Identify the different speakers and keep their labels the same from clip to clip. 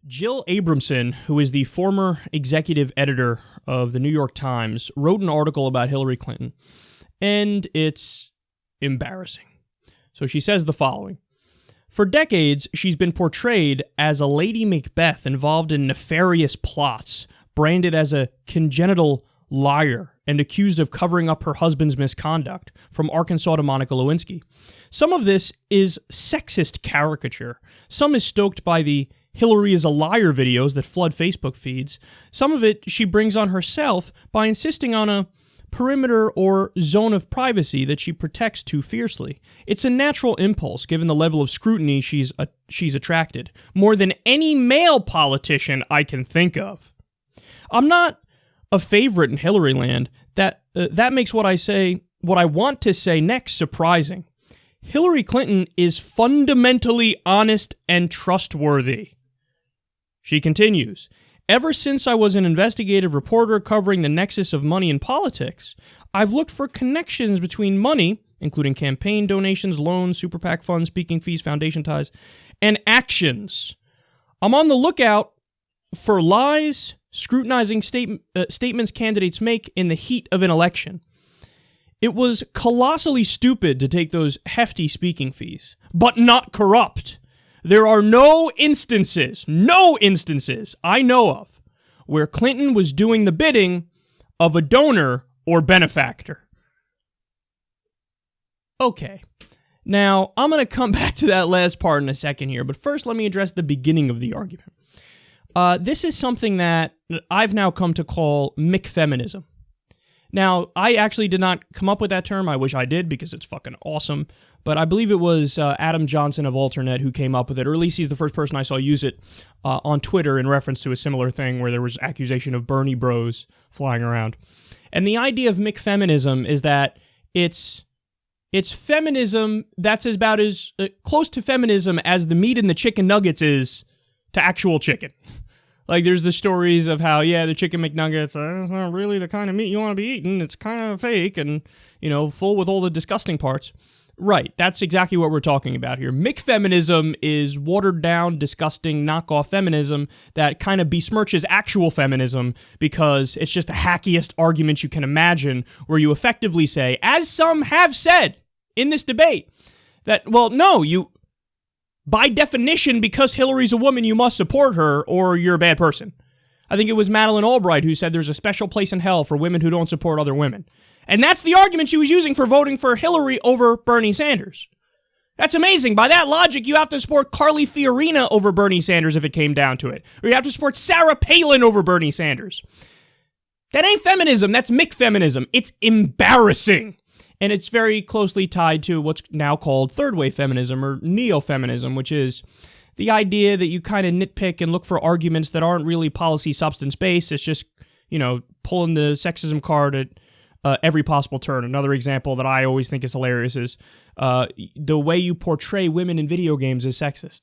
Speaker 1: Jill Abramson, who is the former executive editor of the New York Times, wrote an article about Hillary Clinton, and it's embarrassing. So she says the following. For decades, she's been portrayed as a Lady Macbeth involved in nefarious plots, branded as a congenital liar, and accused of covering up her husband's misconduct, from Arkansas to Monica Lewinsky. Some of this is sexist caricature. Some is stoked by the Hillary is a liar videos that flood Facebook feeds. Some of it she brings on herself by insisting on a perimeter or zone of privacy that she protects too fiercely. It's a natural impulse given the level of scrutiny she's attracted, more than any male politician I can think of. I'm not a favorite in Hillary land. That makes what I want to say next surprising. Hillary Clinton is fundamentally honest and trustworthy. She continues, ever since I was an investigative reporter covering the nexus of money in politics, I've looked for connections between money, including campaign donations, loans, super PAC funds, speaking fees, foundation ties, and actions. I'm on the lookout for lies, scrutinizing statements candidates make in the heat of an election. It was colossally stupid to take those hefty speaking fees, but not corrupt. There are no instances I know of where Clinton was doing the bidding of a donor or benefactor. Okay, now I'm going to come back to that last part in a second here, but first let me address the beginning of the argument. This is something that I've now come to call Mick feminism. Now, I actually did not come up with that term. I wish I did because it's fucking awesome. But I believe it was Adam Johnson of Alternet who came up with it, or at least he's the first person I saw use it on Twitter in reference to a similar thing where there was accusation of Bernie bros flying around. And the idea of Mick feminism is that it's feminism that's about as close to feminism as the meat in the chicken nuggets is to actual chicken. Like, there's the stories of how, the chicken McNuggets, it's not really the kind of meat you want to be eating. It's kind of fake and, full with all the disgusting parts. Right, that's exactly what we're talking about here. McFeminism is watered down, disgusting, knockoff feminism that kind of besmirches actual feminism because it's just the hackiest argument you can imagine, where you effectively say, as some have said in this debate, that, well, no, by definition, because Hillary's a woman, you must support her or you're a bad person. I think it was Madeleine Albright who said there's a special place in hell for women who don't support other women. And that's the argument she was using for voting for Hillary over Bernie Sanders. That's amazing. By that logic, you have to support Carly Fiorina over Bernie Sanders if it came down to it. Or you have to support Sarah Palin over Bernie Sanders. That ain't feminism. That's Mick feminism. It's embarrassing. And it's very closely tied to what's now called third wave feminism or neo-feminism, which is the idea that you kind of nitpick and look for arguments that aren't really policy substance based. It's just, pulling the sexism card at every possible turn. Another example that I always think is hilarious is the way you portray women in video games is sexist.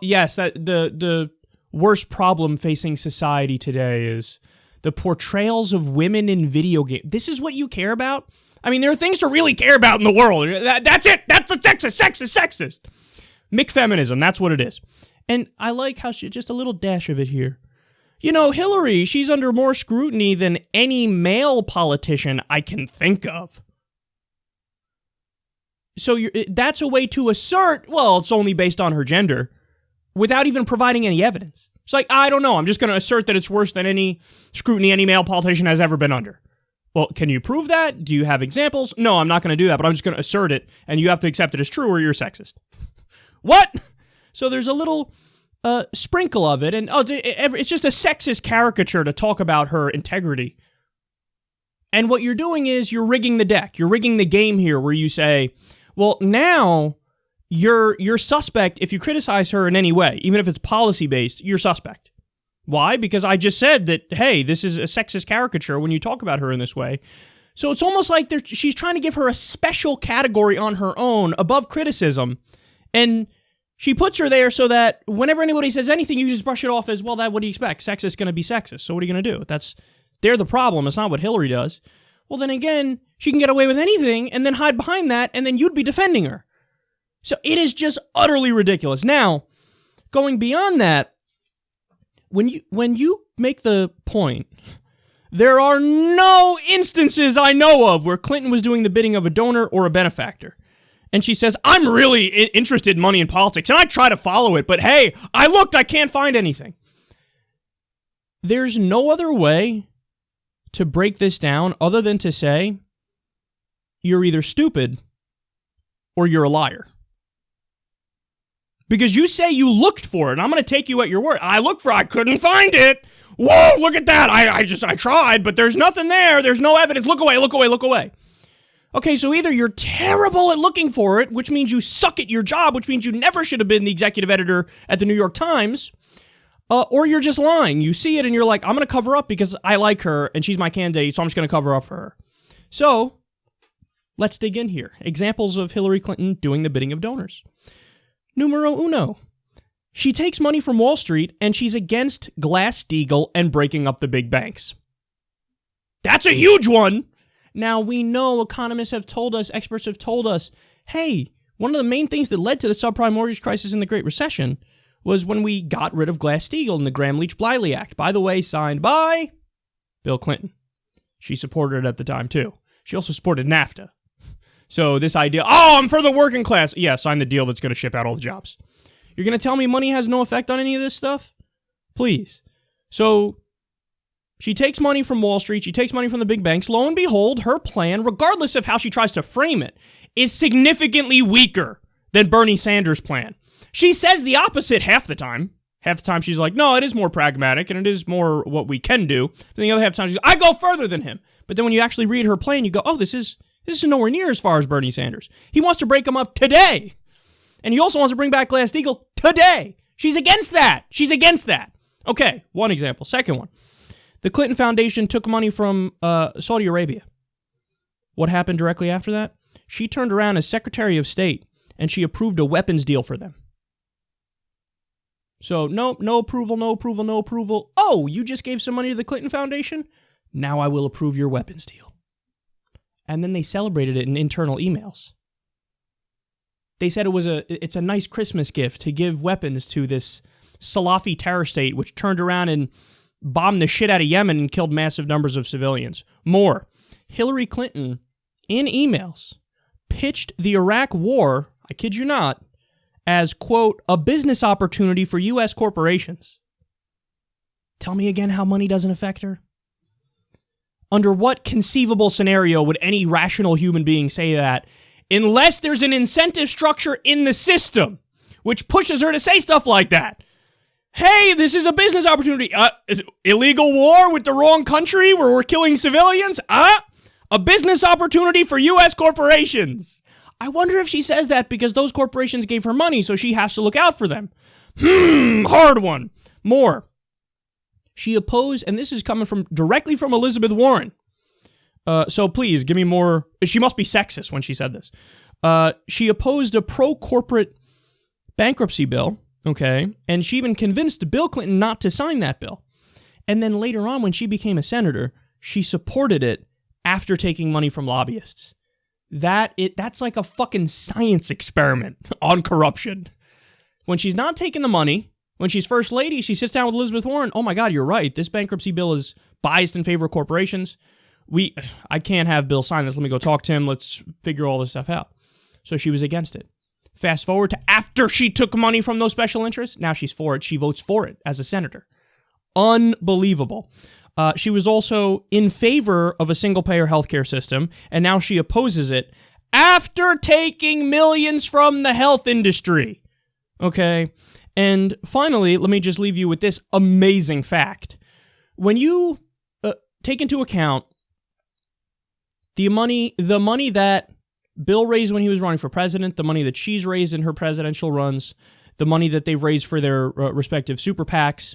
Speaker 1: Yes, that the worst problem facing society today is the portrayals of women in video games. This is what you care about? I mean, there are things to really care about in the world. That's it. That's the sexist. Mick feminism, that's what it is. And I like how just a little dash of it here. Hillary, she's under more scrutiny than any male politician I can think of. So that's a way to assert, well, it's only based on her gender, without even providing any evidence. It's like, I don't know, I'm just going to assert that it's worse than any scrutiny any male politician has ever been under. Well, can you prove that? Do you have examples? No, I'm not going to do that, but I'm just going to assert it, and you have to accept it as true or you're sexist. What? So there's a little sprinkle of it, and it's just a sexist caricature to talk about her integrity. And what you're doing is you're rigging the deck. You're rigging the game here where you say, well, now you're suspect if you criticize her in any way, even if it's policy-based, you're suspect. Why? Because I just said that, hey, this is a sexist caricature when you talk about her in this way. So it's almost like she's trying to give her a special category on her own above criticism, and she puts her there so that whenever anybody says anything, you just brush it off as, well, what do you expect? Sexist is going to be sexist, so what are you going to do? They're the problem. It's not what Hillary does. Well, then again, she can get away with anything and then hide behind that, and then you'd be defending her. So it is just utterly ridiculous. Now, going beyond that, when you make the point, there are no instances I know of where Clinton was doing the bidding of a donor or a benefactor. And she says, I'm really interested in money and politics, and I try to follow it, but hey, I looked, I can't find anything. There's no other way to break this down other than to say, you're either stupid or you're a liar. Because you say you looked for it, and I'm going to take you at your word. I looked for it, I couldn't find it. Whoa, look at that. I tried, but there's nothing there. There's no evidence. Look away, look away, look away. Okay, so either you're terrible at looking for it, which means you suck at your job, which means you never should have been the executive editor at the New York Times, or you're just lying. You see it and you're like, I'm going to cover up because I like her and she's my candidate, so I'm just going to cover up for her. So, let's dig in here. Examples of Hillary Clinton doing the bidding of donors. Numero uno. She takes money from Wall Street and she's against Glass-Steagall and breaking up the big banks. That's a huge one. Now, we know economists have told us, experts have told us, hey, one of the main things that led to the subprime mortgage crisis in the Great Recession was when we got rid of Glass-Steagall and the Gramm-Leach-Bliley Act. By the way, signed by Bill Clinton. She supported it at the time, too. She also supported NAFTA. So this idea, I'm for the working class. Yeah, sign the deal that's going to ship out all the jobs. You're going to tell me money has no effect on any of this stuff? Please. So she takes money from Wall Street. She takes money from the big banks. Lo and behold, her plan, regardless of how she tries to frame it, is significantly weaker than Bernie Sanders' plan. She says the opposite half the time. Half the time she's like, no, it is more pragmatic and it is more what we can do. Then the other half the time she's like, I go further than him. But then when you actually read her plan, you go, oh, this is nowhere near as far as Bernie Sanders. He wants to break them up today. And he also wants to bring back Glass-Steagall today. She's against that. She's against that. Okay, one example. Second one. The Clinton Foundation took money from Saudi Arabia. What happened directly after that? She turned around as Secretary of State and she approved a weapons deal for them. So no approval, no approval, no approval. Oh, you just gave some money to the Clinton Foundation? Now I will approve your weapons deal. And then they celebrated it in internal emails. They said it's a nice Christmas gift to give weapons to this Salafi terror state, which turned around and bombed the shit out of Yemen and killed massive numbers of civilians. More, Hillary Clinton, in emails, pitched the Iraq war, I kid you not, as, quote, a business opportunity for U.S. corporations. Tell me again how money doesn't affect her? Under what conceivable scenario would any rational human being say that, unless there's an incentive structure in the system which pushes her to say stuff like that? Hey, this is a business opportunity. Is it illegal war with the wrong country where we're killing civilians? A business opportunity for U.S. corporations. I wonder if she says that because those corporations gave her money, so she has to look out for them. Hard one. More. She opposed, and this is coming directly from Elizabeth Warren. So please, give me more. She must be sexist when she said this. She opposed a pro-corporate bankruptcy bill, okay? And she even convinced Bill Clinton not to sign that bill. And then later on, when she became a senator, she supported it after taking money from lobbyists. That's like a fucking science experiment on corruption. When she's not taking the money, when she's first lady, she sits down with Elizabeth Warren. Oh my God, you're right. This bankruptcy bill is biased in favor of corporations. I can't have Bill sign this. Let me go talk to him. Let's figure all this stuff out. So she was against it. Fast forward to after she took money from those special interests. Now she's for it. She votes for it as a senator. Unbelievable. She was also in favor of a single-payer healthcare system, and now she opposes it after taking millions from the health industry. Okay? And finally, let me just leave you with this amazing fact. When you take into account the money that Bill raised when he was running for president, the money that she's raised in her presidential runs, the money that they've raised for their respective super PACs,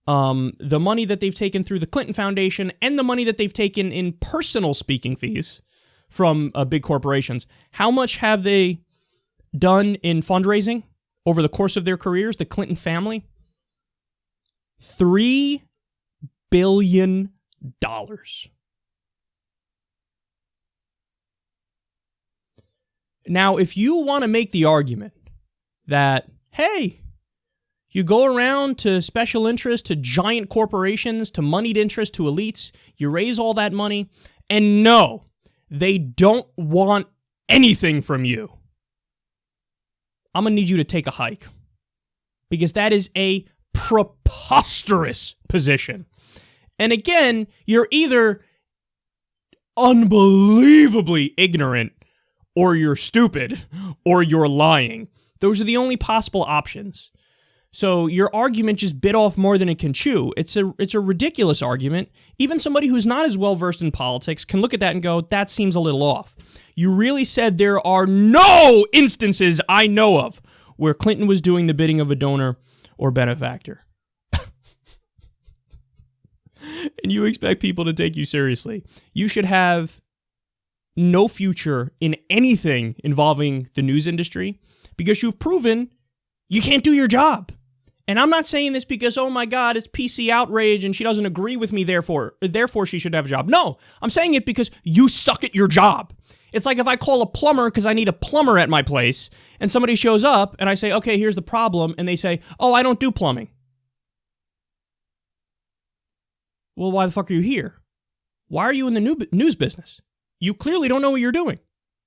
Speaker 1: the money that they've taken through the Clinton Foundation, and the money that they've taken in personal speaking fees from big corporations. How much have they done in fundraising over the course of their careers, the Clinton family? $3 billion. Now, if you want to make the argument that, hey, You go around to special interests, to giant corporations, to moneyed interests, to elites. You raise all that money, and no, they don't want anything from you. I'm going to need you to take a hike, because that is a preposterous position. And again, you're either unbelievably ignorant, or you're stupid, or you're lying. Those are the only possible options. So your argument just bit off more than it can chew. It's a ridiculous argument. Even somebody who's not as well versed in politics can look at that and go, that seems a little off. You really said there are no instances I know of where Clinton was doing the bidding of a donor or benefactor. And you expect people to take you seriously. You should have no future in anything involving the news industry because you've proven you can't do your job. And I'm not saying this because, oh my God, it's PC outrage and she doesn't agree with me, therefore she should have a job. No, I'm saying it because you suck at your job. It's like if I call a plumber because I need a plumber at my place and somebody shows up and I say, okay, here's the problem. And they say, oh, I don't do plumbing. Well, why the fuck are you here? Why are you in the news business? You clearly don't know what you're doing.